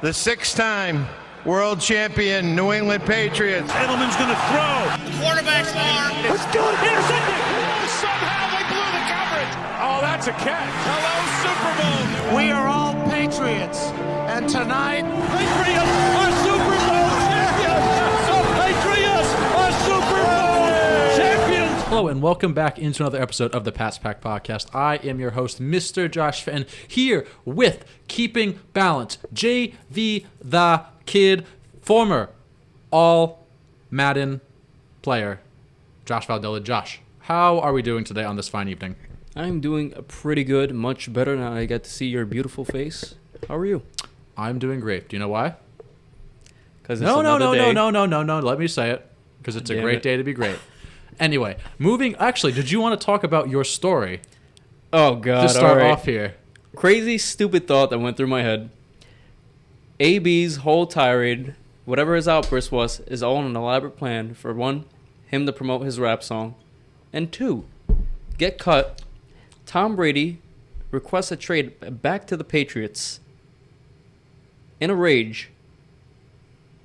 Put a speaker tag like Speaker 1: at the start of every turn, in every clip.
Speaker 1: The six-time world champion New England Patriots.
Speaker 2: Edelman's going to throw.
Speaker 3: The quarterback's arm.
Speaker 2: Let's go. Intercepted. Oh, somehow they blew the coverage. Oh, that's a catch. Hello, Super Bowl.
Speaker 4: We are all Patriots. And tonight,
Speaker 2: Patriots are Super Bowl champions. The Patriots are Super Bowl champions.
Speaker 5: Hello and welcome back into another episode of the Pats Pack Podcast. I am your host, Mr. Josh Fenton, here with Keeping Balance, JV the Kid, former All-Madden player, Josh Valdella. Josh, how are we doing today on this fine evening?
Speaker 6: I'm doing pretty good, much better now I get to see your beautiful face. How are you?
Speaker 5: I'm doing great. Do you know why?
Speaker 6: Because
Speaker 5: No. Let me say it, because it's a great day to be great. Anyway, actually, did you want to talk about your story?
Speaker 6: Oh, God.
Speaker 5: To start
Speaker 6: all right.
Speaker 5: off here.
Speaker 6: Crazy, stupid thought that went through my head. AB's whole tirade, whatever his outburst was, is all an elaborate plan for one, him to promote his rap song, and two, get cut. Tom Brady requests a trade back to the Patriots. In a rage,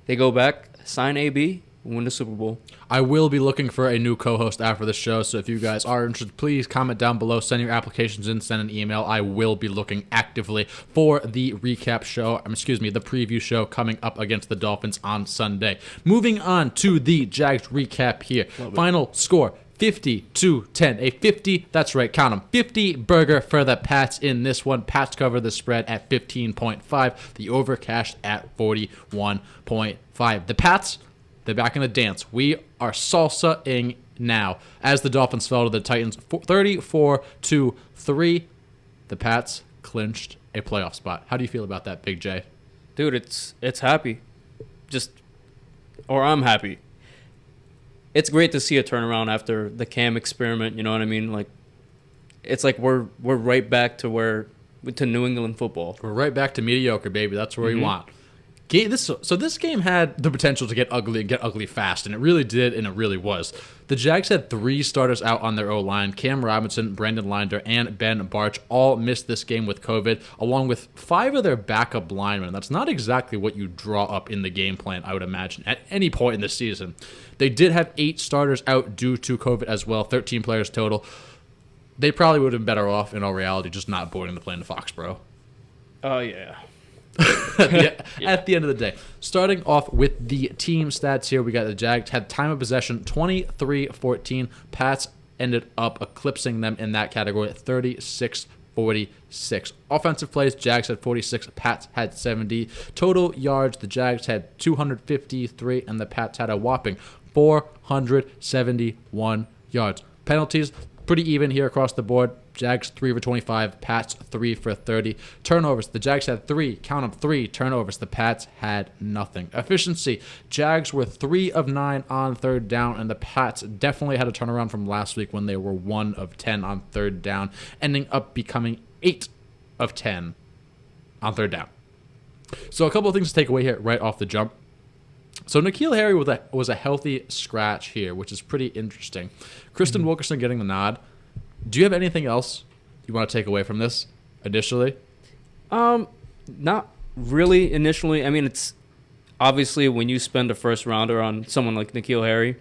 Speaker 6: they go back, sign AB, and win the Super Bowl.
Speaker 5: I will be looking for a new co-host after the show, so if you guys are interested, please comment down below, send your applications in, send an email. I will be looking actively for the recap show, the preview show coming up against the Dolphins on Sunday. Moving on to the Jags recap here. Final score, 50-10. A 50, that's right, count them, 50 burger for the Pats in this one. Pats cover the spread at 15.5. The over cashed at 41.5. The Pats, they're back in the dance. We are salsa-ing now as the Dolphins fell to the Titans 34-3. The Pats clinched a playoff spot. How do you feel about that, Big J?
Speaker 6: Dude, it's happy. I'm happy. It's great to see a turnaround after the Cam experiment, you know what I mean? Like, it's like we're right back to New England football.
Speaker 5: We're right back to mediocre, baby. That's where we want. This game had the potential to get ugly and get ugly fast, and it really did, and it really was. The Jags had three starters out on their O-line. Cam Robinson, Brandon Linder, and Ben Barch all missed this game with COVID, along with 5 of their backup linemen. That's not exactly what you draw up in the game plan, I would imagine, at any point in the season. They did have 8 starters out due to COVID as well, 13 players total. They probably would have been better off, in all reality, just not boarding the plane to Foxborough.
Speaker 6: Oh, yeah.
Speaker 5: At the end of the day, starting off with the team stats here, we got the Jags had time of possession 23-14. Pats ended up eclipsing them in that category at 36-46. Offensive plays, Jags had 46, Pats had 70. Total yards, the Jags had 253, and the Pats had a whopping 471 yards. Penalties, pretty even here across the board. Jags 3 for 25, Pats 3 for 30. Turnovers, the Jags had 3, count them, 3 turnovers. The Pats had nothing. Efficiency, Jags were 3 of 9 on third down, and the Pats definitely had a turnaround from last week when they were 1 of 10 on third down, ending up becoming 8 of 10 on third down. So a couple of things to take away here right off the jump. So N'Keal Harry was a healthy scratch here, which is pretty interesting. Kristen Wilkerson getting the nod. Do you have anything else you want to take away from this initially?
Speaker 6: Not really initially. I mean, it's obviously when you spend a first rounder on someone like N'Keal Harry,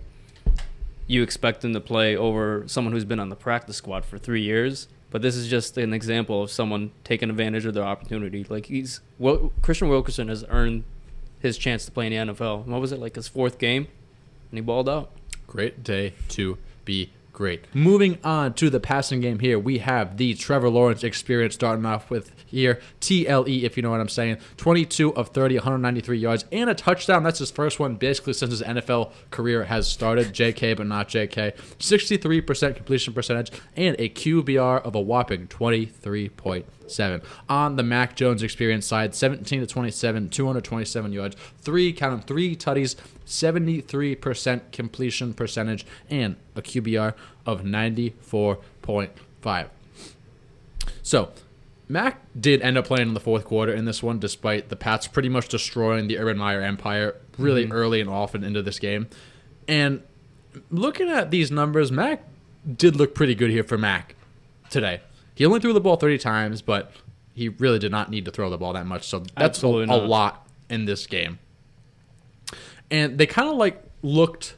Speaker 6: you expect him to play over someone who's been on the practice squad for 3 years. But this is just an example of someone taking advantage of their opportunity. Like Christian Wilkerson has earned his chance to play in the NFL. What was it, like his 4th game? And he balled out.
Speaker 5: Great day to be great. Moving on to the passing game here, we have the Trevor Lawrence experience starting off with here. TLE, if you know what I'm saying. 22 of 30, 193 yards, and a touchdown. That's his first one basically since his NFL career has started. JK, but not JK. 63% completion percentage, and a QBR of a whopping 23.7. On the Mac Jones experience side, 17 to 27, 227 yards, 3 tutties, 73% completion percentage, and a QBR of 94.5. So, Mac did end up playing in the fourth quarter in this one, despite the Pats pretty much destroying the Urban Meyer empire really early and often into this game. And looking at these numbers, Mac did look pretty good here for Mac today. He only threw the ball 30 times, but he really did not need to throw the ball that much. So that's a lot in this game. And they kind of like looked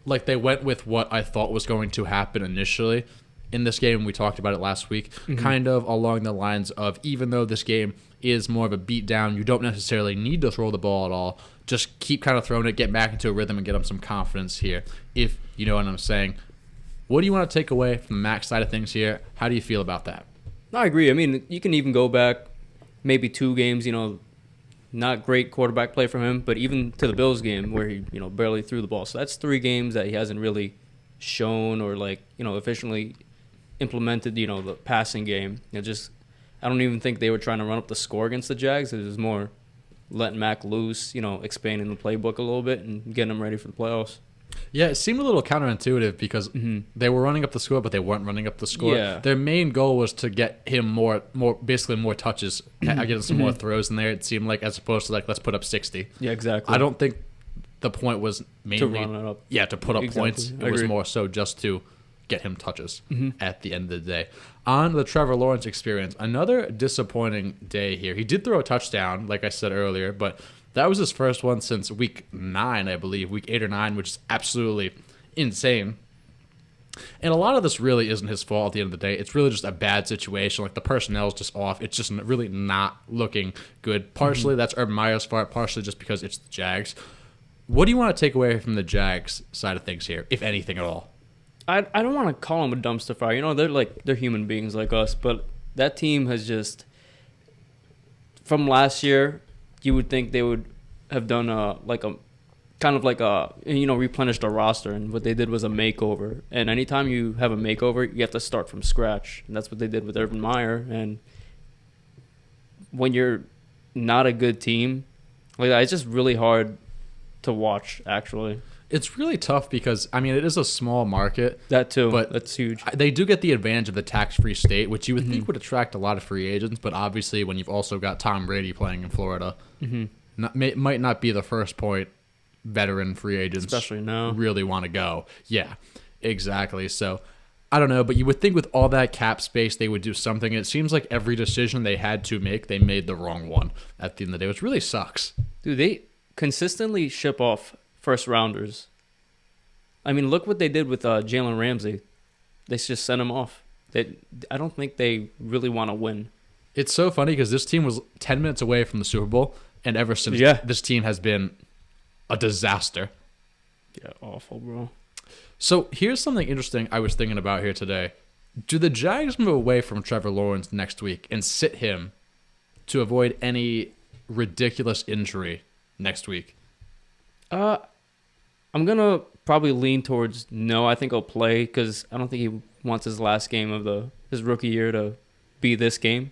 Speaker 5: like they went with what I thought was going to happen initially in this game. We talked about it last week, kind of along the lines of, even though this game is more of a beatdown, you don't necessarily need to throw the ball at all. Just keep kind of throwing it, get back into a rhythm, and get them some confidence here, if you know what I'm saying. What do you want to take away from the Mac side of things here? How do you feel about that?
Speaker 6: I agree. I mean, you can even go back maybe 2 games, not great quarterback play from him, but even to the Bills game where he, barely threw the ball. So that's 3 games that he hasn't really shown or efficiently implemented, the passing game. I don't even think they were trying to run up the score against the Jags. It was more letting Mac loose, expanding the playbook a little bit and getting him ready for the playoffs.
Speaker 5: Yeah, it seemed a little counterintuitive because they were running up the score, but they weren't running up the score.
Speaker 6: Yeah.
Speaker 5: Their main goal was to get him more touches, getting some more throws in there. It seemed like, as opposed to let's put up 60.
Speaker 6: Yeah, exactly.
Speaker 5: I don't think the point was mainly
Speaker 6: to run it up.
Speaker 5: Yeah, to put up points. It was
Speaker 6: agree.
Speaker 5: more so just to get him touches at the end of the day. On the Trevor Lawrence experience, another disappointing day here. He did throw a touchdown, like I said earlier, but that was his first one since week 9, I believe, week 8 or 9, which is absolutely insane. And a lot of this really isn't his fault at the end of the day. It's really just a bad situation. Like, the personnel's just off. It's just really not looking good. Partially that's Urban Meyer's fault, partially just because it's the Jags. What do you want to take away from the Jags side of things here, if anything at all?
Speaker 6: I don't want to call them a dumpster fire. They're human beings like us, but that team has just, from last year, you would think they would have done replenished a roster, and what they did was a makeover. And anytime you have a makeover, you have to start from scratch, and that's what they did with Urban Meyer. And when you're not a good team, it's just really hard to watch, actually.
Speaker 5: It's really tough because, it is a small market.
Speaker 6: That too,
Speaker 5: but
Speaker 6: that's huge.
Speaker 5: They do get the advantage of the tax-free state, which you would think would attract a lot of free agents, but obviously when you've also got Tom Brady playing in Florida, might not be the first point veteran free agents
Speaker 6: especially now
Speaker 5: really want to go. Yeah, exactly. So, I don't know, but you would think with all that cap space they would do something. It seems like every decision they had to make, they made the wrong one at the end of the day, which really sucks.
Speaker 6: Dude, they consistently ship off first-rounders. Look what they did with Jalen Ramsey. They just sent him off. I don't think they really want to win.
Speaker 5: It's so funny because this team was 10 minutes away from the Super Bowl, and ever since, this team has been a disaster.
Speaker 6: Yeah, awful, bro.
Speaker 5: So here's something interesting I was thinking about here today. Do the Jags move away from Trevor Lawrence next week and sit him to avoid any ridiculous injury next week?
Speaker 6: I'm going to probably lean towards no. I think he'll play because I don't think he wants his last game of his rookie year to be this game.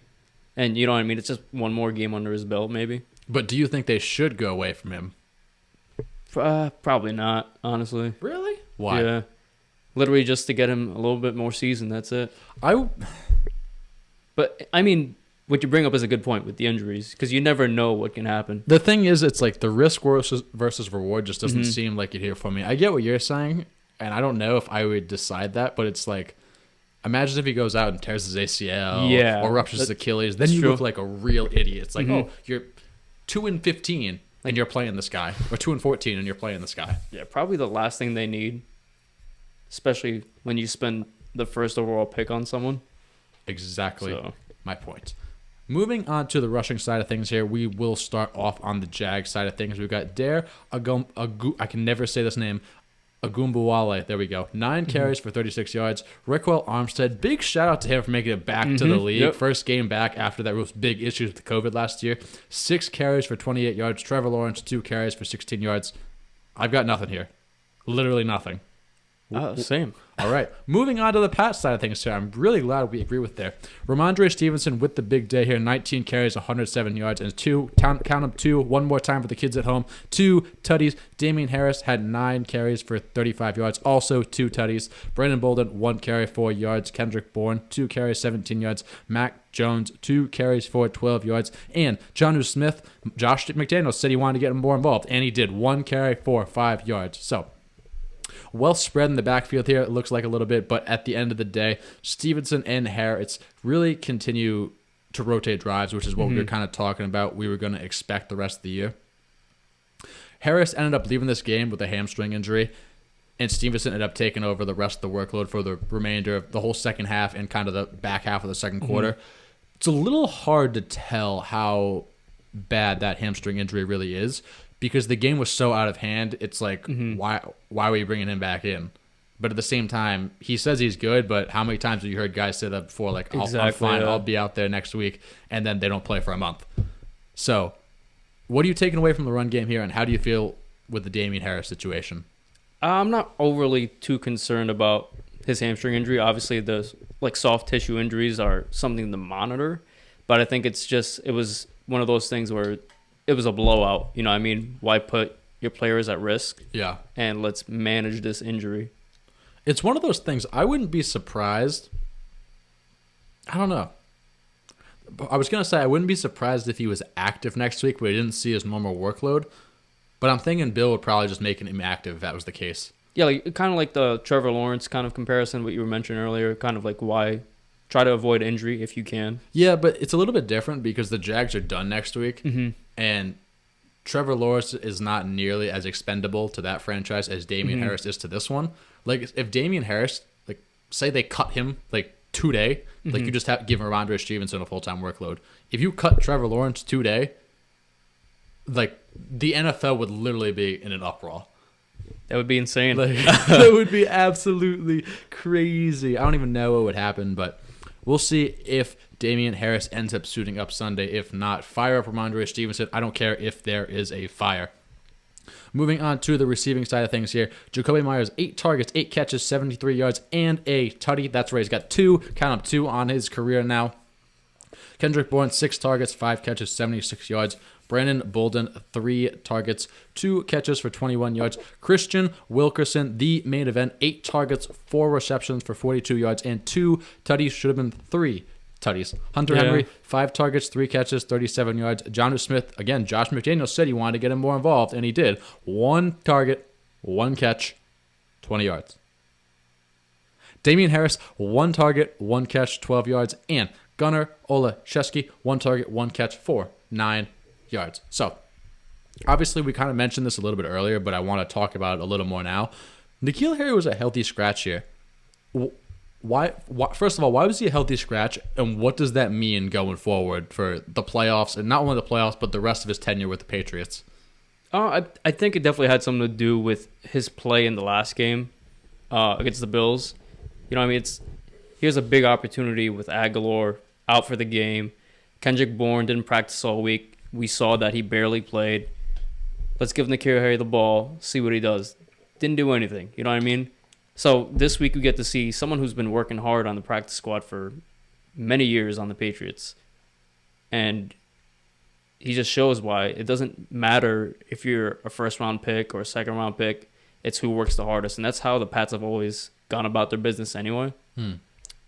Speaker 6: And you know what I mean? It's just one more game under his belt, maybe.
Speaker 5: But do you think they should go away from him?
Speaker 6: Probably not, honestly.
Speaker 5: Really? Why?
Speaker 6: Yeah. Literally just to get him a little bit more season, that's it. But, what you bring up is a good point with the injuries, because you never know what can happen.
Speaker 5: The thing is, it's like the risk versus reward just doesn't seem like it here for me. I get what you're saying, and I don't know if I would decide that, but it's like, imagine if he goes out and tears his ACL or ruptures his Achilles. Then you look like a real idiot. It's like, oh, you're 2-15 and you're playing this guy, or 2-14 and you're playing this guy.
Speaker 6: Yeah, probably the last thing they need, especially when you spend the first overall pick on someone.
Speaker 5: Exactly my point. Moving on to the rushing side of things here, we will start off on the Jags side of things. We've got Dare I can never say this name. Agumbawale, there we go. 9 carries for 36 yards. Raquel Armstead, big shout out to him for making it back to the league.
Speaker 6: Yep.
Speaker 5: First game back after that was big issues with COVID last year. 6 carries for 28 yards. Trevor Lawrence, 2 carries for 16 yards. I've got nothing here. Literally nothing.
Speaker 6: Same.
Speaker 5: All right. Moving on to the Pats side of things here. I'm really glad we agree with there. Ramondre Stevenson with the big day here. 19 carries, 107 yards, and count them 2, one more time for the kids at home. 2 tutties. Damien Harris had 9 carries for 35 yards. Also 2 tutties. Brandon Bolden, 1 carry, 4 yards. Kendrick Bourne, 2 carries, 17 yards. Mac Jones, 2 carries for 12 yards. And Jonnu Smith, Josh McDaniels said he wanted to get him more involved, and he did. 1 carry for 5 yards. So, well spread in the backfield here, it looks like a little bit, but at the end of the day, Stevenson and Harris really continue to rotate drives, which is what we were kind of talking about. We were going to expect the rest of the year. Harris ended up leaving this game with a hamstring injury, and Stevenson ended up taking over the rest of the workload for the remainder of the whole second half and kind of the back half of the second quarter. It's a little hard to tell how bad that hamstring injury really is because the game was so out of hand. It's like, why were you bringing him back in? But at the same time, he says he's good, but how many times have you heard guys say that before? Like, I'm fine, I'll be out there next week, and then they don't play for a month. So, what are you taking away from the run game here, and how do you feel with the Damien Harris situation?
Speaker 6: I'm not overly too concerned about his hamstring injury. Obviously, the soft tissue injuries are something to monitor, but I think it was one of those things where it was a blowout. You know what I mean? Why put your players at risk?
Speaker 5: Yeah.
Speaker 6: And let's manage this injury.
Speaker 5: It's one of those things. I wouldn't be surprised. I don't know. I was going to say I wouldn't be surprised if he was active next week, but we didn't see his normal workload. But I'm thinking Bill would probably just make him active if that was the case.
Speaker 6: Yeah, kind of like the Trevor Lawrence kind of comparison, what you were mentioning earlier, kind of like why try to avoid injury if you can.
Speaker 5: Yeah, but it's a little bit different because the Jags are done next week, and Trevor Lawrence is not nearly as expendable to that franchise as Damien Harris is to this one. Like, if Damien Harris, say they cut him, today, you just have to give Ramondre Stevenson a full-time workload. If you cut Trevor Lawrence today, the NFL would literally be in an uproar.
Speaker 6: That would be insane.
Speaker 5: That would be absolutely crazy. I don't even know what would happen, but we'll see if Damien Harris ends up suiting up Sunday. If not, fire up Ramondre Stevenson. I don't care if there is a fire. Moving on to the receiving side of things here. Jacoby Myers, 8 targets, 8 catches, 73 yards, and a tutty. That's right. He's got 2 on his career now. Kendrick Bourne, 6 targets, 5 catches, 76 yards. Brandon Bolden, 3 targets, 2 catches for 21 yards. Christian Wilkerson, the main event, 8 targets, 4 receptions for 42 yards, and 2 tutties. Should have been 3 tutties. Hunter Henry, 5 targets, 3 catches, 37 yards. Jonnu Smith, again, Josh McDaniels said he wanted to get him more involved, and he did. 1 target, 1 catch, 20 yards. Damien Harris, 1 target, 1 catch, 12 yards. And Gunnar Olszewski, 1 target, 1 catch for 9 yards. So, obviously, we kind of mentioned this a little bit earlier, but I want to talk about it a little more now. N'Keal Harry was a healthy scratch here. Why? First of all, why was he a healthy scratch, and what does that mean going forward for the playoffs, and not only the playoffs, but the rest of his tenure with the Patriots?
Speaker 6: I think it definitely had something to do with his play in the last game against the Bills. You know what I mean? Here's a big opportunity with Aguilar out for the game. Kendrick Bourne didn't practice all week. We saw that he barely played. Let's give N'Keal Harry the ball, see what he does. Didn't do anything. You know what I mean? So this week we get to see someone who's been working hard on the practice squad for many years on the Patriots. And he just shows why it doesn't matter if you're a first-round pick or a second-round pick. It's who works the hardest. And that's how the Pats have always gone about their business anyway.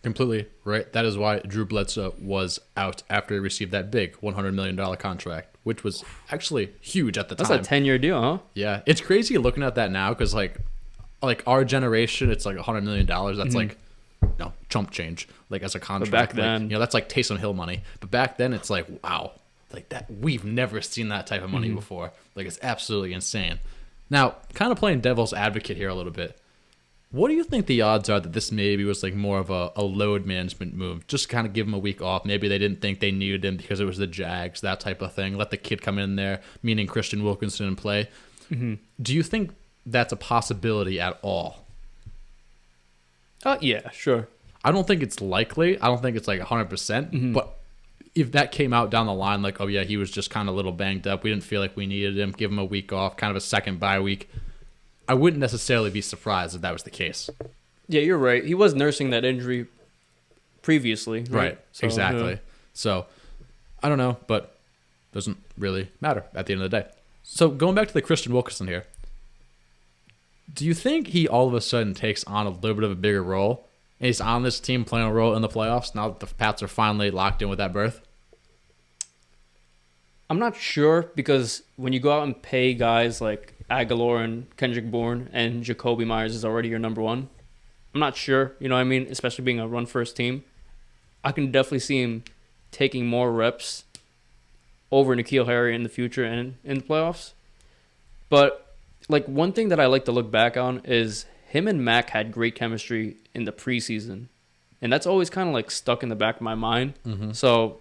Speaker 5: Completely right. That is why Drew Bledsoe was out after he received that big $100 million contract, which was actually huge at the time.
Speaker 6: That's a 10-year deal, huh?
Speaker 5: Yeah. It's crazy looking at that now because, our generation, it's like $100 million. That's chump change, as a contract.
Speaker 6: But back then,
Speaker 5: that's like Taysom Hill money. But back then, it's like, wow, that we've never seen that type of money before. It's absolutely insane. Now, kind of playing devil's advocate here a little bit. What do you think the odds are that this maybe was more of a load management move? Just kind of give him a week off. Maybe they didn't think they needed him because it was the Jags, that type of thing. Let the kid come in there, meaning Christian Wilkinson, and play. Do you think that's a possibility at all?
Speaker 6: Yeah, sure.
Speaker 5: I don't think it's likely. I don't think it's 100%. But if that came out down the line, oh yeah, he was just kind of a little banged up. We didn't feel like we needed him. Give him a week off, kind of a second bye week. I wouldn't necessarily be surprised if that was the case.
Speaker 6: Yeah, you're right. He was nursing that injury previously.
Speaker 5: Right,
Speaker 6: so,
Speaker 5: exactly.
Speaker 6: Yeah.
Speaker 5: So, I don't know, but doesn't really matter at the end of the day. So, going back to the Christian Wilkerson here, do you think he all of a sudden takes on a little bit of a bigger role? And he's on this team playing a role in the playoffs now that the Pats are finally locked in with that berth?
Speaker 6: I'm not sure because when you go out and pay guys like Aguilar and Kendrick Bourne and Jacoby Myers is already your number one, I'm not sure, you know what I mean? Especially being a run-first team. I can definitely see him taking more reps over N'Keal Harry in the future and in the playoffs. But like one thing that I like to look back on is him and Mac had great chemistry in the preseason. And that's always kind of like stuck in the back of my mind.
Speaker 5: Mm-hmm.
Speaker 6: So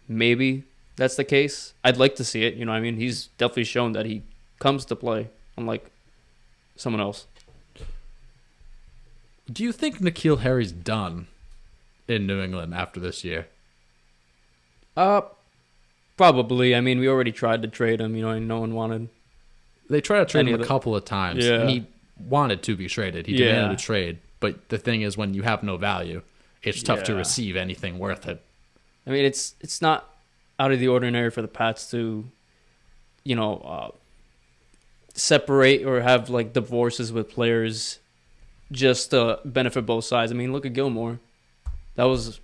Speaker 6: maybe that's the case. I'd like to see it. You know what I mean? He's definitely shown that he comes to play, unlike someone else.
Speaker 5: Do you think N'Keal Harry's done in New England after this year?
Speaker 6: Probably. I mean, we already tried to trade him, and no one wanted.
Speaker 5: They tried to trade him a couple of times, and he wanted to be traded. He demanded a trade. But the thing is, when you have no value, it's tough to receive anything worth it.
Speaker 6: I mean, it's not out of the ordinary for the Pats to, separate or have like divorces with players just to benefit both sides. I mean, look at Gilmore. That was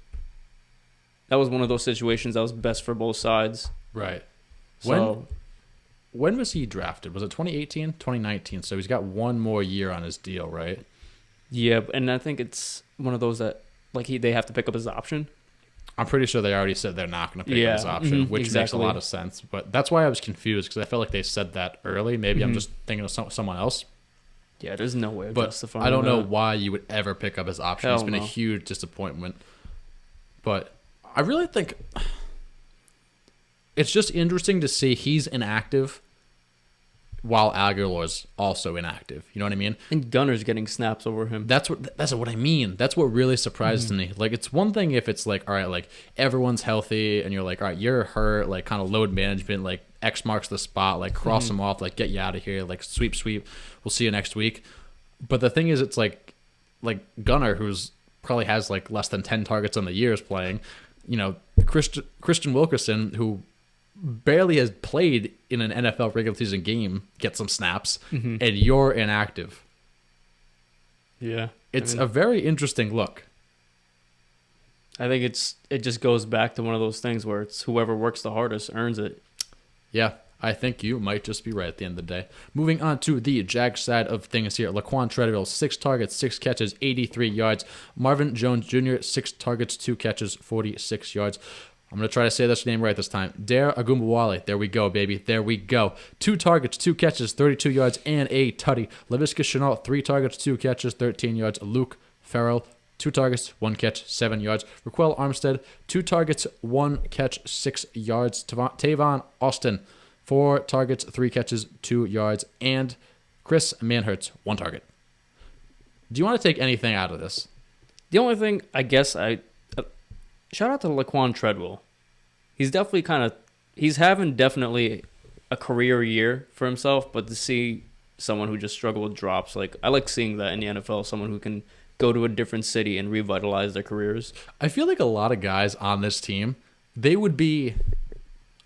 Speaker 6: one of those situations that was best for both sides.
Speaker 5: Right.
Speaker 6: So,
Speaker 5: when was he drafted? Was it 2018, 2019? So he's got one more year on his deal, right?
Speaker 6: Yeah, and I think it's one of those that they have to pick up his option.
Speaker 5: I'm pretty sure they already said they're not going to pick up his option, which makes a lot of sense. But that's why I was confused, because I felt like they said that early. Maybe I'm just thinking of someone else.
Speaker 6: Yeah, there's no way of
Speaker 5: but
Speaker 6: justifying
Speaker 5: I don't know
Speaker 6: that.
Speaker 5: why you would ever pick up his option.
Speaker 6: Hell
Speaker 5: It's been a huge disappointment. But I really think it's just interesting to see he's inactive while Aguilar's also inactive. You know what I mean?
Speaker 6: And Gunner's getting snaps over him.
Speaker 5: That's what I mean. That's what really surprises me. Like, it's one thing if it's like, all right, like everyone's healthy and you're like, all right, you're hurt, like kind of load management, like X marks the spot, like cross them off, like get you out of here, like sweep, we'll see you next week. But the thing is, it's like Gunner, who's probably has like less than 10 targets on the year, is playing. Christian Wilkerson, who barely has played in an NFL regular season game, get some snaps, and you're inactive.
Speaker 6: Yeah.
Speaker 5: It's a very interesting look.
Speaker 6: I think it just goes back to one of those things where it's whoever works the hardest earns it.
Speaker 5: Yeah, I think you might just be right at the end of the day. Moving on to the Jags side of things here. Laquan Treadwell, 6 targets, 6 catches, 83 yards. Marvin Jones Jr., 6 targets, 2 catches, 46 yards. I'm going to try to say this name right this time. Dare Agumbawale. There we go, baby. There we go. 2 targets, 2 catches, 32 yards, and a tutty. Laviska Shenault, 3 targets, 2 catches, 13 yards. Luke Farrell, 2 targets, 1 catch, 7 yards. Raquel Armstead, 2 targets, 1 catch, 6 yards. Tavon Austin, 4 targets, 3 catches, 2 yards. And Chris Manhertz, 1 target. Do you want to take anything out of this?
Speaker 6: The only thing, I guess, shout out to Laquan Treadwell. He's having definitely a career year for himself, but to see someone who just struggled with drops, like I like seeing that in the NFL, someone who can go to a different city and revitalize their careers.
Speaker 5: I feel like a lot of guys on this team, they would be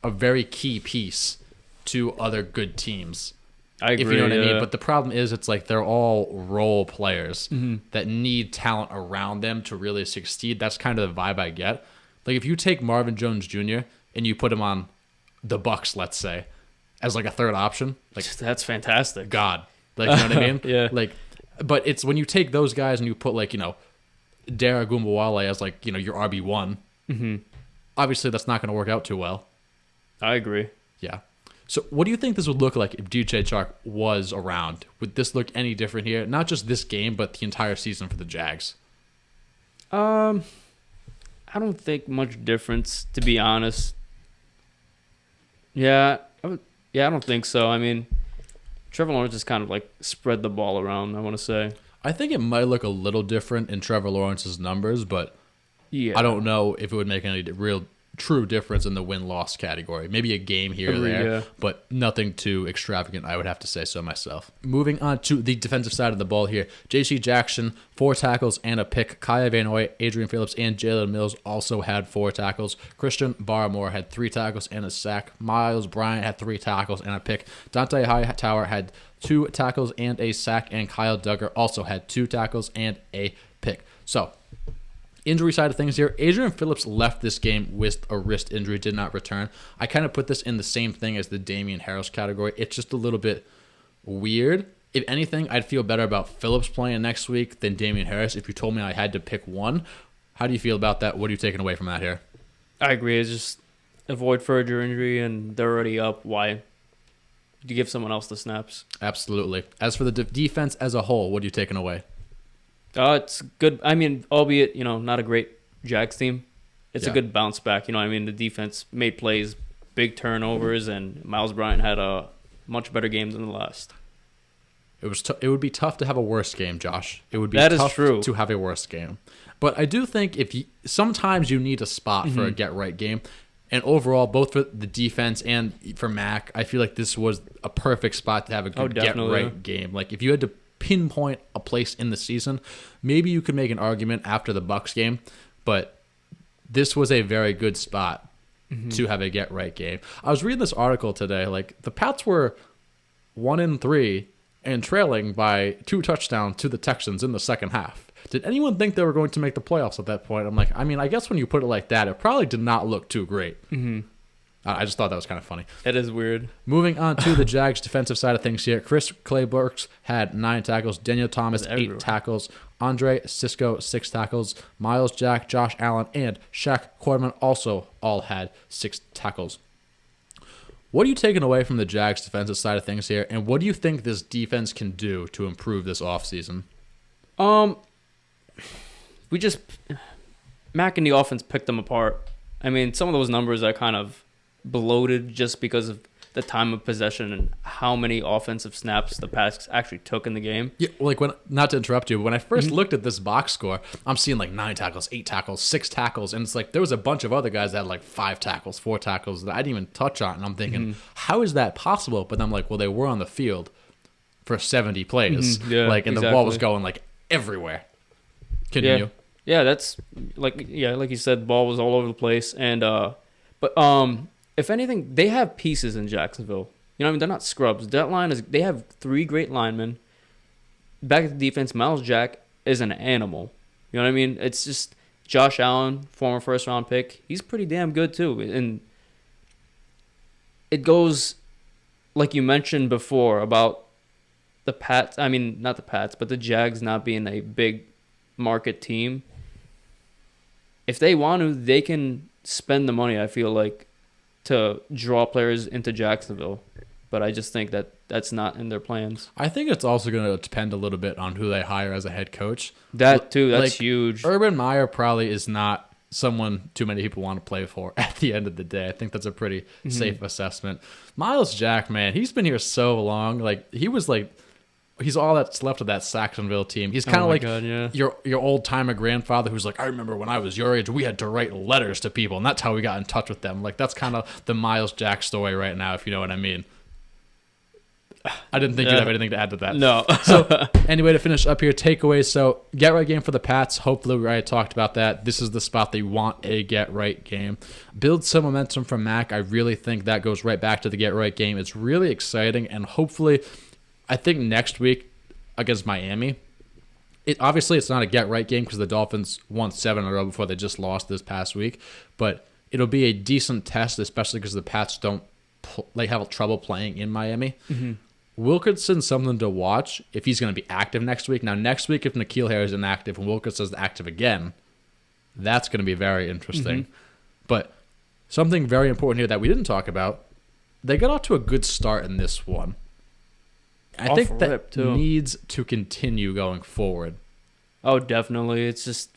Speaker 5: a very key piece to other good teams.
Speaker 6: I agree.
Speaker 5: If you know what I mean. But the problem is, it's like they're all role players that need talent around them to really succeed. That's kind of the vibe I get. Like, if you take Marvin Jones Jr. and you put him on the Bucks, let's say, as like a third option, like
Speaker 6: that's fantastic.
Speaker 5: God, like, you know what I mean?
Speaker 6: Yeah.
Speaker 5: Like, but it's when you take those guys and you put like, Dare Agumbawale as like, your RB1. Obviously, that's not going to work out too well.
Speaker 6: I agree.
Speaker 5: Yeah. So what do you think this would look like if DJ Chark was around? Would this look any different here? Not just this game, but the entire season for the Jags.
Speaker 6: I don't think much difference, to be honest. Yeah, I don't think so. I mean, Trevor Lawrence just kind of like spread the ball around, I want to say.
Speaker 5: I think it might look a little different in Trevor Lawrence's numbers, but I don't know if it would make any real true difference in the win-loss category. Maybe a game here or there, but nothing too extravagant, I would have to say so myself. Moving on to the defensive side of the ball here. J.C. Jackson, 4 tackles and a pick. Kaya Van Noy, Adrian Phillips, and Jalen Mills also had 4 tackles. Christian Barmore had 3 tackles and a sack. Miles Bryant had 3 tackles and a pick. Dante Hightower had 2 tackles and a sack, and Kyle Duggar also had 2 tackles and a pick. So, injury side of things here, Adrian Phillips left this game with a wrist injury, did not return. I kind of put this in the same thing as the Damien Harris category. It's just a little bit weird. If anything, I'd feel better about Phillips playing next week than Damien Harris if you told me I had to pick one. How do you feel about that? What are you taking away from that here?
Speaker 6: I agree. It's just avoid further injury, and they're already up. Why? You give someone else the snaps.
Speaker 5: Absolutely. As for the defense as a whole, what are you taking away?
Speaker 6: It's good. I mean, albeit, not a great Jags team. It's a good bounce back. I mean, the defense made plays, big turnovers, and Miles Bryant had a much better game than the last.
Speaker 5: It would be tough to have a worse game, Josh. It would be
Speaker 6: That is
Speaker 5: tough
Speaker 6: true.
Speaker 5: to have a worse game. But I do think sometimes you need a spot for a get-right game. And overall, both for the defense and for Mac, I feel like this was a perfect spot to have a good get-right game. Like, if you had to pinpoint a place in the season, maybe you could make an argument after the Bucs game, but this was a very good spot to have a get-right game. I was reading this article today. Like, the Pats were 1-3 and trailing by 2 touchdowns to the Texans in the second half. Did anyone think they were going to make the playoffs at that point? I'm like, I guess when you put it like that, it probably did not look too great. I just thought that was kind of funny.
Speaker 6: It is weird.
Speaker 5: Moving on to the Jags defensive side of things here. Chris Clayburks had 9 tackles. Daniel Thomas, 8 tackles. Andre Sisco, 6 tackles. Miles Jack, Josh Allen, and Shaq Quarterman also all had 6 tackles. What are you taking away from the Jags defensive side of things here, and what do you think this defense can do to improve this offseason?
Speaker 6: Mac and the offense picked them apart. I mean, some of those numbers are kind of bloated just because of the time of possession and how many offensive snaps the Pats actually took in the game.
Speaker 5: Yeah, not to interrupt you, but when I first looked at this box score, I'm seeing like 9 tackles, 8 tackles, 6 tackles, and it's like there was a bunch of other guys that had like 5 tackles, 4 tackles that I didn't even touch on, and I'm thinking, how is that possible? But I'm like, well, they were on the field for 70 plays, and the ball was going like everywhere. Continue.
Speaker 6: Yeah, that's like you said, the ball was all over the place, and but if anything, they have pieces in Jacksonville. They're not scrubs. They have 3 great linemen. Back at the defense, Miles Jack is an animal. You know what I mean? It's just Josh Allen, former first-round pick. He's pretty damn good too, and it goes like you mentioned before about the Pats. I mean, not the Pats, but the Jags not being a big market team. If they want to, they can spend the money, I feel like, to draw players into Jacksonville. But I just think that that's not in their plans.
Speaker 5: I think it's also going to depend a little bit on who they hire as a head coach.
Speaker 6: That too, that's huge.
Speaker 5: Urban Meyer probably is not someone too many people want to play for at the end of the day. I think that's a pretty safe assessment. Miles Jack, man, he's been here so long. Like, he's all that's left of that Saxonville team. He's kind of your old-timer grandfather who's like, I remember when I was your age, we had to write letters to people, and that's how we got in touch with them. Like, that's kind of the Miles Jack story right now, if you know what I mean. I didn't think you'd have anything to add to that.
Speaker 6: No.
Speaker 5: So, anyway, to finish up here, takeaways. So, get-right game for the Pats. Hopefully, we already talked about that. This is the spot that you want a get-right game. Build some momentum from Mac. I really think that goes right back to the get-right game. It's really exciting, and hopefully, I think next week against Miami, obviously it's not a get-right game because the Dolphins won 7 in a row before they just lost this past week, but it'll be a decent test, especially because the Pats have trouble playing in Miami. Wilkinson's something to watch if he's going to be active next week. Now, next week, if N'Keal Harris is inactive and Wilkinson's active again, that's going to be very interesting. But something very important here that we didn't talk about, they got off to a good start in this one. I think that needs to continue going forward.
Speaker 6: Oh, definitely. It's just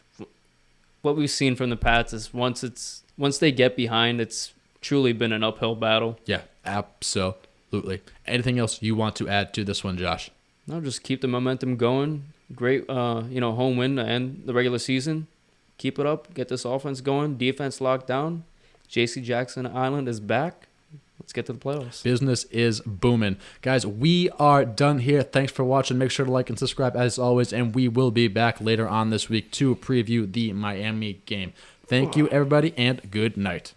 Speaker 6: what we've seen from the Pats is once they get behind, it's truly been an uphill battle.
Speaker 5: Yeah, absolutely. Anything else you want to add to this one, Josh?
Speaker 6: No, just keep the momentum going. Great, home win to end the regular season. Keep it up. Get this offense going. Defense locked down. J.C. Jackson Island is back. Let's get to the playoffs.
Speaker 5: Business is booming. Guys, we are done here. Thanks for watching. Make sure to like and subscribe as always, and we will be back later on this week to preview the Miami game. Thank you, everybody, and good night.